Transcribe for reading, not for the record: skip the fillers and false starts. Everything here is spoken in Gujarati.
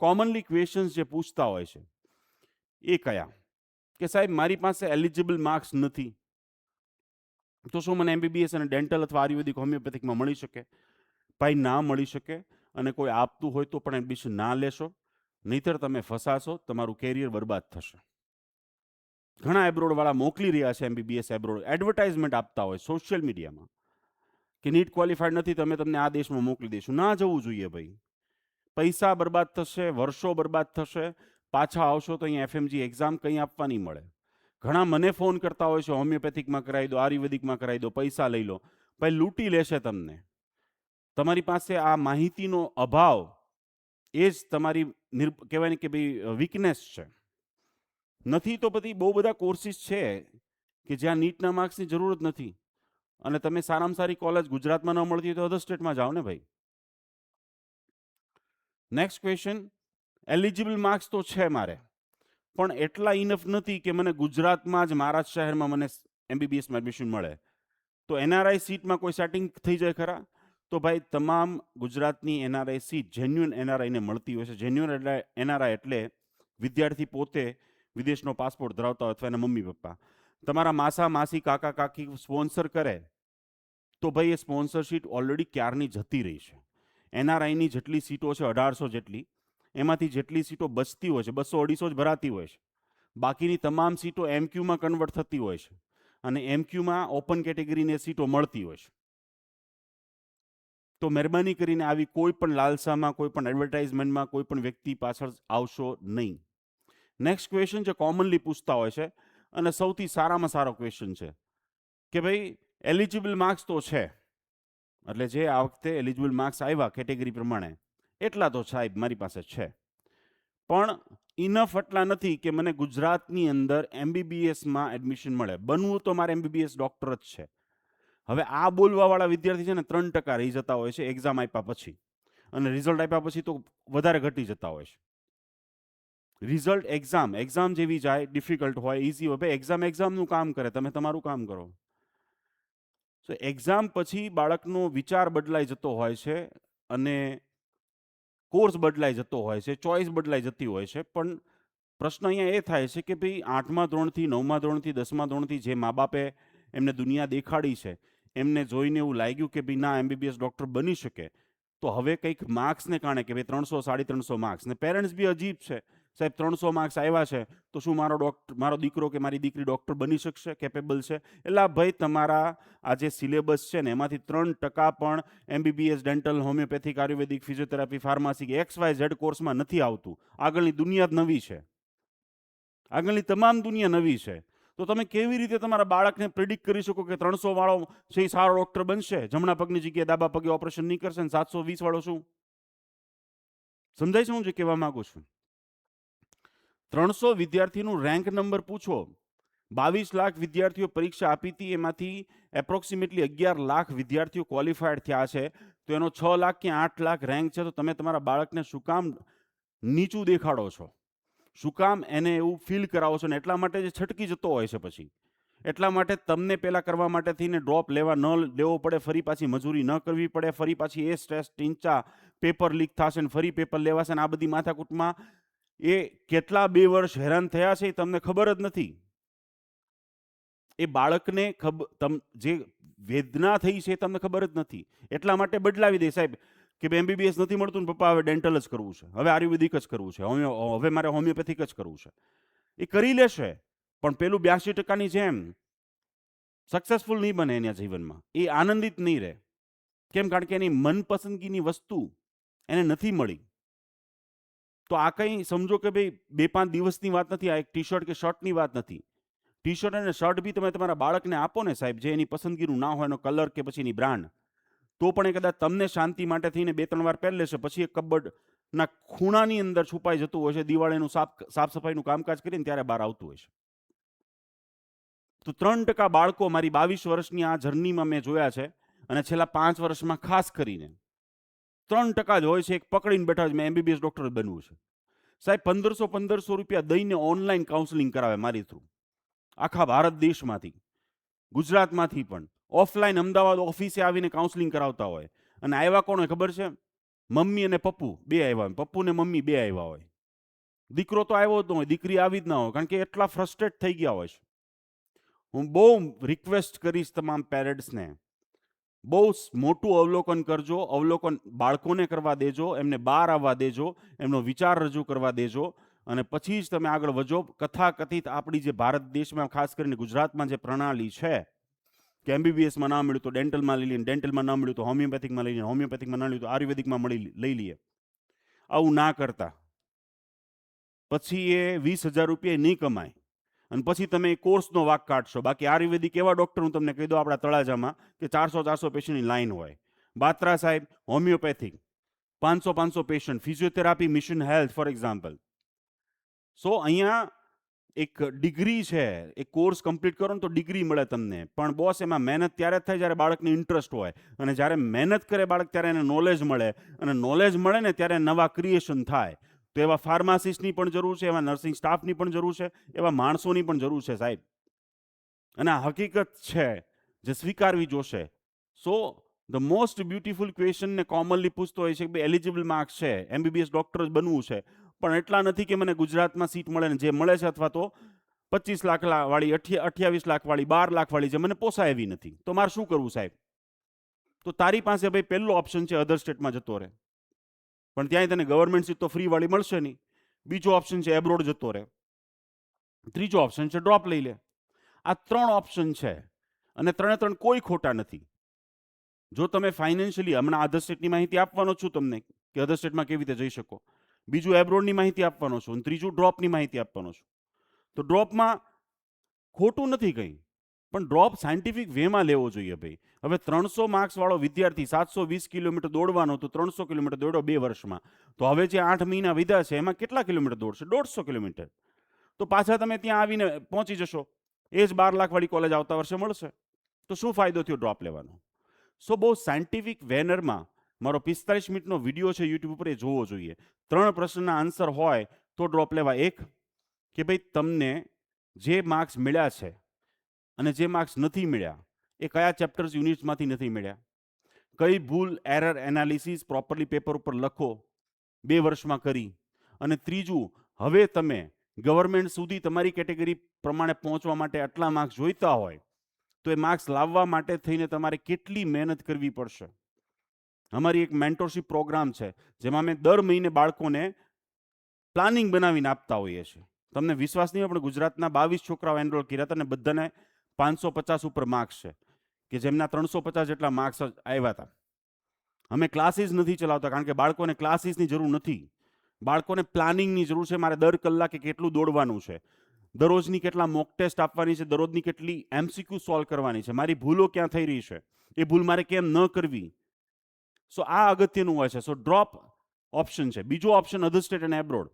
કોમનલી ક્વેશ્ચન્સ જે પૂછતા હોય છે એ કયા? કે સાહેબ મારી પાસે એલિજિબલ માર્ક્સ નથી, તો શું મને MBBS અને ડેન્ટલ અથવા આયુર્વેદિક હોમિયોપેથિકમાં મળી શકે? ભાઈ ના મળી શકે, અને કોઈ આપતું હોય તો પણ એડમિશન ના લેશો, નહીતર તમે ફસાશો, તમારું કેરિયર બરબાદ થશે. ઘણા એબ્રોડવાળા મોકલી રહ્યા છે MBBS એબ્રોડ, એડવર્ટાઇઝમેન્ટ આપતા હોય સોશિયલ મીડિયામાં કે નીટ ક્વોલિફાઈડ નથી, તમે તમને આ દેશમાં મોકલી દઈશું. ના જવું જોઈએ ભાઈ. પૈસા બરબાદ થશે, વર્ષો બરબાદ થશે, પાછા આવશો તો અહીંયા FMG એક્ઝામ કંઈ આપવા નહીં મળે. ઘણા મને ફોન કરતા હોય છે, હોમિયોપેથિકમાં કરાવી દો, આયુર્વેદિકમાં કરાવી દો, પૈસા લઈ લો. ભાઈ લૂંટી લેશે તમને. તમારી પાસે આ માહિતીનો અભાવ એ જ તમારી કહેવાય ને કે ભાઈ વીકનેસ છે. નથી તો પછી બહુ બધા કોર્સિસ છે કે જ્યાં નીટના માર્ક્સની જરૂર જ નથી, અને તમે સારામાં સારી કોલેજ ગુજરાતમાં ન મળતી હોય તો અધર સ્ટેટમાં જાઓ ને ભાઈ. નેક્સ્ટ ક્વેશ્ચન, એલિજિબલ માર્ક્સ તો છે મારે, પણ એટલા ઇનફ નથી કે મને ગુજરાતમાં જ મારા જ શહેરમાં મને MBBSમાં એડમિશન મળે. તો NRI સીટમાં કોઈ સેટિંગ થઈ જાય ખરા? તો ભાઈ તમામ ગુજરાતની NRI સીટ જેન્યુઅન NRIને મળતી હોય છે. જેન્યુઅન NRI એટલે વિદ્યાર્થી પોતે વિદેશનો પાસપોર્ટ ધરાવતા હોય અથવા એના મમ્મી પપ્પા. તમારા માસા માસી કાકા કાકી સ્પોન્સર કરે તો ભાઈ એ સ્પોન્સરશીપ ઓલરેડી ક્યારની જતી રહી છે. NRIની જેટલી સીટો છે 1800 જેટલી, એમાંથી જેટલી સીટો બચતી હોય છે 200-250 જ ભરાતી હોય છે. બાકીની તમામ સીટો MQમાં કન્વર્ટ થતી હોય છે, અને MQમાં ઓપન કેટેગરીની સીટો મળતી હોય છે. તો મહેરબાની કરીને આવી કોઈ પણ લાલસામાં, કોઈ પણ એડવર્ટાઇઝમેન્ટમાં કોઈ પણ વ્યક્તિ પાછળ આવશો નહીં. નેક્સ્ટ ક્વેશ્ચન જે કોમનલી પૂછતા હોય છે, અને સૌથી સારામાં સારો ક્વેશ્ચન છે કે ભાઈ એલિજિબલ માર્ક્સ તો છે, એટલે જે આ વખતે એલિજિબલ માર્ક્સ આવ્યા કેટેગરી પ્રમાણે એટલા તો સાહેબ મારી પાસે છે, પણ ઇનફ એટલા નથી કે મને ગુજરાતની અંદર MBBSમાં એડમિશન મળે. બનવું તો મારે MBBS ડૉક્ટર જ છે. હવે આ બોલવાવાળા વિદ્યાર્થી છે ને 3% રહી જતા હોય છે એક્ઝામ આપ્યા પછી, અને રિઝલ્ટ આપ્યા પછી તો વધારે ઘટી જતા હોય છે. રિઝલ્ટ એક્ઝામ જેવી જાય, ડિફિકલ્ટ હોય, ઇઝી હોય, ભાઈ એક્ઝામનું કામ કરે, તમે તમારું કામ કરો. તો એક્ઝામ પછી બાળકનો વિચાર બદલાઈ જતો હોય છે, અને કોર્સ બદલાઈ જતો હોય છે, ચોઇસ બદલાઈ જતી હોય છે. પણ પ્રશ્ન અહીંયા એ થાય છે કે ભાઈ 8મા ધોરણથી 9મા ધોરણથી 10મા ધોરણથી જે મા બાપે એમને દુનિયા દેખાડી છે, એમને જોઈને એવું લાગ્યું કે ભાઈ ના MBBS ડૉક્ટર બની શકે, તો હવે કંઈક માર્ક્સને કારણે કે ભાઈ 300 350 માર્ક્સ, ને પેરેન્ટ્સ બી અજીબ છે, સાહેબ 300 માર્ક્સ આવ્યા છે તો શું મારો દીકરો કે મારી દીકરી ડૉક્ટર બની શકશે, કેપેબલ છે? એટલે ભાઈ તમારા આ જે સિલેબસ છે ને એમાંથી 3% પણ MBBS ડેન્ટલ, હોમિયોપેથિક, આયુર્વેદિક, ફિઝિયોથેરાપી, ફાર્મસી કે XYZ કોર્સમાં નથી આવતું. આગળની દુનિયા જ નવી છે, આગળની તમામ દુનિયા નવી છે. તો તમે કેવી રીતે તમારા બાળકને પ્રિડિક્ટ કરી શકો કે 300 વાળો છે એ સારો ડૉક્ટર બનશે, જમણા પગની જગ્યાએ ડાબા પગે ઓપરેશન નહીં કરશે, ને 720 વાળો શું? સમજાય છે હું જે કહેવા માંગુ છું? 300 વિદ્યાર્થીનું રેન્ક નંબર પૂછો. 22 લાખ વિદ્યાર્થીઓ પરીક્ષા આપી હતી, એમાંથી એપ્રોક્સિમેટલી 11 લાખ વિદ્યાર્થીઓ ક્વોલિફાઈડ થયા છે, તો એનો 6 લાખ કે 8 લાખ રેન્ક છે. તો તમે તમારા બાળકને શું કામ નીચું દેખાડો છો? શું કામ એને એવું ફીલ કરાવો છો? ને એટલા માટે જે છટકી જતો હોય છે પછી, એટલા માટે તમને પહેલાં કરવા માટે થઈને ડ્રોપ લેવા ન લેવો પડે, ફરી પાછી મજૂરી ન કરવી પડે, ફરી પાછી એ સ્ટ્રેસ ટીંચા, પેપર લીક થશે ને ફરી પેપર લેવાશે ને આ બધી માથાકૂટમાં એ કેટલા 2 વર્ષ હેરાન થયા છે એ તમને ખબર જ નથી. એ બાળકને જે વેદના થઈ છે એ તમને ખબર જ નથી. એટલા માટે બદલાવી દે સાહેબ કે MBBS નથી મળતું ને પપ્પા હવે ડેન્ટલ જ કરવું છે, હવે આયુર્વેદિક જ કરવું છે, હવે મારે હોમિયોપેથિક જ કરવું છે. એ કરી લેશે, પણ પેલું 82%ની જેમ સક્સેસફુલ નહીં બને એના જીવનમાં, એ આનંદિત નહીં રહે. કેમ? કારણ કે એની મનપસંદગીની વસ્તુ એને નથી મળી. તો આ કંઈ સમજો કે ભાઈ 2-5 દિવસની વાત નથી, આ એક ટી-શર્ટ કે શર્ટની વાત નથી. ટી-શર્ટ અને શર્ટ બી તમે તમારા બાળકને આપો ને સાહેબ, જે એની પસંદગીનું ના હોય, એનો કલર કે પછી એની બ્રાન્ડ, તો પણ એ કદાચ તમને શાંતિ માટે થઈને 2-3 વાર પહેરી લેશે, પછી એ કબડના ખૂણાની અંદર છુપાઈ જતું હોય છે, દિવાળીનું સાફ સફાઈનું કામકાજ કરીને ત્યારે બહાર આવતું હોય છે. તો 3% બાળકો મારી 22 વર્ષની આ જર્નીમાં મેં જોયા છે, અને છેલ્લા 5 વર્ષમાં ખાસ કરીને 3% જ હોય છે એક પકડીને બેઠા છે મેં MBBS ડૉક્ટર બનવું છે. સાહેબ 1500 રૂપિયા દઈને ઓનલાઈન કાઉન્સેલિંગ કરાવે મારી થ્રુ, આખા ભારત દેશમાંથી, ગુજરાતમાંથી પણ ઓફલાઈન અમદાવાદ ઓફિસે આવીને કાઉન્સેલિંગ કરાવતા હોય. અને આવ્યા કોણ હોય ખબર છે? મમ્મી અને પપ્પુ બે આવ્યા હોય, પપ્પુ ને મમ્મી બે આવ્યા હોય, દીકરો તો આવ્યો જ ન હોય, દીકરી આવી જ ના હોય, કારણ કે એટલા ફ્રસ્ટ્રેટ થઈ ગયા હોય છે. હું બહુ રિક્વેસ્ટ કરીશ તમામ પેરેન્ટ્સને, બહુ મોટું અવલોકન કરજો, અવલોકન બાળકોને કરવા દેજો, એમને બહાર આવવા દેજો, એમનો વિચાર રજૂ કરવા દેજો, અને પછી જ તમે આગળ વધો. કથાકથિત આપણી જે ભારત દેશમાં ખાસ કરીને ગુજરાતમાં જે પ્રણાલી છે કે એમબીબીએસમાં ના મળ્યું તો ડેન્ટલમાં લઈ લઈએ, ડેન્ટલમાં ના મળ્યું તો હોમિયોપેથિકમાં લઈ લઈએ, હોમિયોપેથિકમાં ના મળ્યું તો આયુર્વેદિકમાં લઈ લઈએ. આવું ના કરતા. પછી એ 20,000 રૂપિયા નહીં કમાય અને પછી તમે એ કોર્સનો વાક કાઢશો. બાકી આયુર્વેદિક એવા ડૉક્ટર હું તમને કહી દઉં આપણા તળાજામાં કે 400 પેશન્ટની લાઈન હોય. બાત્રા સાહેબ homeopathic 500 patient, physiotherapy mission health for example. So અહીંયા એક ડિગ્રી છે, એક કોર્સ કમ્પ્લીટ કરો ને તો ડિગ્રી મળે તમને, પણ બોસ એમાં મહેનત ત્યારે થાય જ્યારે બાળકને ઇન્ટરેસ્ટ હોય, અને જ્યારે મહેનત કરે બાળક ત્યારે એને નોલેજ મળે, અને નોલેજ મળે ને ત્યારે નવા ક્રિએશન થાય. તો એવા ફાર્માસિસ્ટની પણ જરૂર છે, એવા નર્સિંગ સ્ટાફની પણ જરૂર છે, એવા માણસોની પણ જરૂર છે સાહેબ. અને આ હકીકત છે જે સ્વીકારવી જોશે. સો ધ મોસ્ટ બ્યુટીફુલ ક્વેશ્ચન ને કોમનલી પૂછતો હોય છે કે ભાઈ એલિજિબલ માર્ક્સ છે, એમબીબીએસ ડૉક્ટર જ બનવું છે, પણ એટલા નથી કે મને ગુજરાતમાં સીટ મળે, ને જે મળે છે અથવા તો 25 લાખ વાળી, 28 લાખ વાળી, 12 લાખ વાળી જે મને પોસાય એવી નથી, તો મારે શું કરવું સાહેબ? તો તારી પાસે ભાઈ પહેલો ઓપ્શન છે અધર સ્ટેટમાં જતો રહે, પણ ત્યાં તને ગવર્મેન્ટ સીટ તો ફ્રી વાળી મળશે નહીં. બીજો ઓપ્શન છે એબ્રોડ જતો રહે. ત્રીજો ઓપ્શન છે ડ્રોપ લઈ લે. આ 3 ઓપ્શન છે, અને 3 કોઈ ખોટા નથી. જો તમે ફાઇનાન્શિયલી, હમણાં અધર સ્ટેટની માહિતી આપવાનો છું તમને કે અધર સ્ટેટમાં કેવી રીતે જઈ શકો, બીજું એબ્રોડની માહિતી આપવાનો છું, અને ત્રીજું ડ્રોપની માહિતી આપવાનો છું. તો ડ્રોપમાં ખોટું નથી કંઈ, પણ ડ્રોપ સાયન્ટિફિક વેમાં લેવો જોઈએ ભાઈ. હવે 300 માર્ક્સ વાળો વિદ્યાર્થી 720 કિલોમીટર દોડવાનો, તો 300 કિલોમીટર દોડ્યો 2 વર્ષમાં, તો હવે જે 8 મહિના વિધા છે એમાં કેટલા કિલોમીટર દોડશે? 150 કિલોમીટર. તો પાછા તમે ત્યાં આવીને પહોંચી જશો, એ જ 12 લાખ વાળી કોલેજ આવતા વર્ષે મળશે. તો શું ફાયદો થયો ડ્રોપ લેવાનો? સો બહુ સાયન્ટિફિક વેનરમાં મારો 45 મિનિટનો વિડીયો છે યુટ્યુબ ઉપર, એ જોવો જોઈએ. 3 પ્રશ્નના આન્સર હોય તો ડ્રોપ લેવા. એક કે ભાઈ તમને જે માર્ક્સ મળ્યા છે અને જે માર્ક્સ નથી મળ્યા એ કયા ચેપ્ટર્સ યુનિટ્સમાંથી નથી મળ્યા, કઈ ભૂલ, એરર એનાલિસિસ પ્રોપરલી પેપર ઉપર લખો 2 વર્ષમાં કરી. અને ત્રીજું, હવે તમે ગવર્મેન્ટ સુધી તમારી કેટેગરી પ્રમાણે પહોંચવા માટે આટલા માર્ક્સ જોઈતા હોય તો એ માર્ક્સ લાવવા માટે થઈને તમારે કેટલી મહેનત કરવી પડશે. અમારી એક મેન્ટરશિપ પ્રોગ્રામ છે જેમાં અમે દર મહિને બાળકોને પ્લાનિંગ બનાવીને આપતા હોઈએ છીએ. તમને વિશ્વાસ નહીં હોય, પણ ગુજરાતના 22 છોકરાઓ એનરોલ કર્યા હતા, અને બધાને 550 ઉપર માર્ક્સ છે, કે જેમના 350 જેટલા માર્ક્સ આવ્યા હતા. અમે ક્લાસીસ નથી ચલાવતા, કારણ કે બાળકોને ક્લાસીસની જરૂર નથી, બાળકોને પ્લાનિંગની જરૂર છે. મારે દર કલાકે કેટલું દોડવાનું છે, દરરોજની કેટલા મોક ટેસ્ટ આપવાની છે, દરરોજની કેટલી એમસીક્યુ સોલ્વ કરવાની છે, મારી ભૂલો ક્યાં થઈ રહી છે, એ ભૂલ મારે કેમ ન કરવી. સો આ અગત્યનું હોય છે. સો ડ્રોપ ઓપ્શન છે. બીજો ઓપ્શન અધર સ્ટેટ અને એબ્રોડ.